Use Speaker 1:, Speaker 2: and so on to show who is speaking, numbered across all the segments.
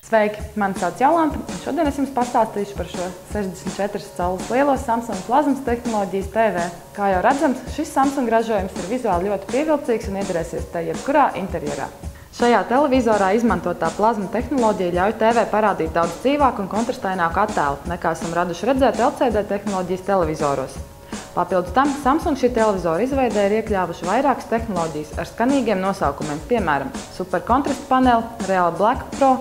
Speaker 1: Sveiki! Mani sauc Jolanta, un šodien es jums pastāstīšu par šo 64 caules lielo Samsung plazmas tehnoloģijas TV. Kā jau redzams, šis Samsung ražojums ir vizuāli ļoti pievilcīgs un iedarēsies te jebkurā interjerā. Šajā televizorā izmantotā plazma tehnoloģija ļauj TV parādīt daudz dzīvāku un kontrastaināku attēlu, nekā esam raduši redzēt LCD tehnoloģijas televizoros. Papildus tam, Samsung šī televizora izveidē ir iekļāvuši vairākas tehnoloģijas ar skanīgiem nosaukumiem, piemēram, Super kontrasta paneli, Real Black Pro,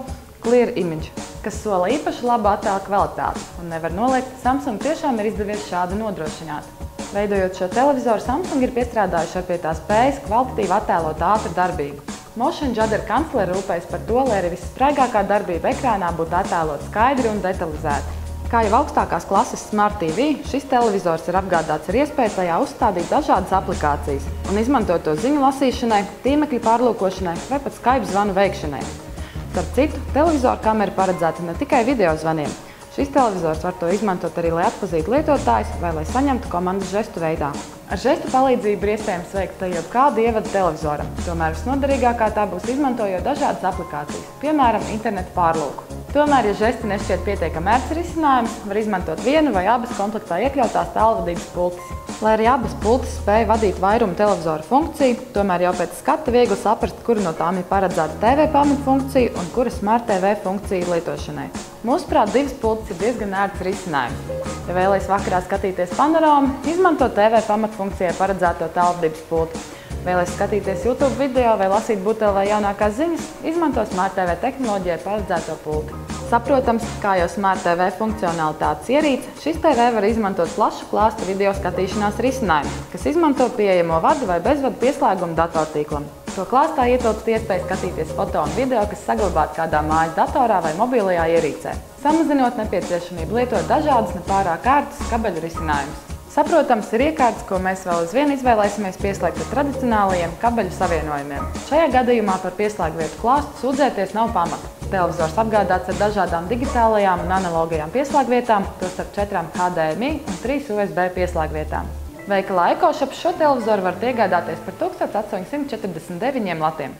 Speaker 1: Clear Image, kas sola īpaši labu attēlu kvalitāti, un nevar noliegt, Samsung tiešām ir izdevies šādi nodrošināt. Veidojot šo televizoru, Samsung ir piestrādājuši ar pie tā spējas kvalitatīvi attēlot ātru darbību. Motion Judder kanclere rūpējas par to, lai arī visspraigākā darbība ekrānā būtu attēlot skaidri un detalizēti. Kā jau augstākās klases Smart TV, šis televizors ir apgādāts ar iespēju tajā uzstādīt dažādas aplikācijas un izmantot to ziņu lasīšanai, tīmekļa pārlūkošanai vai pat Skype zvanu veikšanai. Starp citu, televizora kamera paredzēta ne tikai video zvaniem. Šis televizors var to izmantot arī, lai atpazītu lietotājus vai lai saņemtu komandas žestu veidā. Ar žestu palīdzību ir iespējams veikt jebkādu ievadu televizoram, tomēr visnoderīgākā tā būs izmantojot dažādas aplikācijas, piemēram, interneta pārlūku. Tomēr, ja žesti nešķiet pietiekami ērts risinājums, var izmantot vienu vai abas komplektā iekļautās tālvadības pultis. Lai arī abas pultis spēja vadīt vairumu televizora funkciju, tomēr jau pēc skata viegli saprast, kura no tām ir paredzēta TV pamatfunkcija un kura Smart TV funkcija lietošanai. Mūsuprāt, divas pultis ir diezgan ērts risinājums. Ja vēlaties vakarā skatīties panorāmu, izmanto TV pamatfunkcijai paredzēto tālvadības pulti. Vēlaties skatīties YouTube video vai lasīt butelē jaunākās ziņas, izmanto Smart TV tehnoloģijai paredzēto pulti. Saprotams, kā jau Smart TV funkcionalitātes ierīce, šis TV var izmantot plašu klāstu video skatīšanās risinājumu, kas izmanto pieejamo vadu vai bezvadu pieslēgumu datortīklam. To klāstā ietilpst iespēja skatīties foto un video, kas saglabāti kādā mājas datorā vai mobilajā ierīcē, samazinot nepieciešamību lietot dažādas nepārāk ērtus kabeļu risinājumus. Saprotams, ir iekārtas, ko mēs vēl aizvien izvēlēsimies pieslēgt ar tradicionālajiem kabeļu savienojumiem. Šajā gadījumā par pieslēgvietu klāstu sūdzēties nav pamata. Televizors apgādāts ar dažādām digitālajām un analogajām pieslēgvietām, tostarp 4 HDMI un 3 USB pieslēgvietām. Veikalā EcoShop šo televizoru varat iegādāties par 1849 latiem.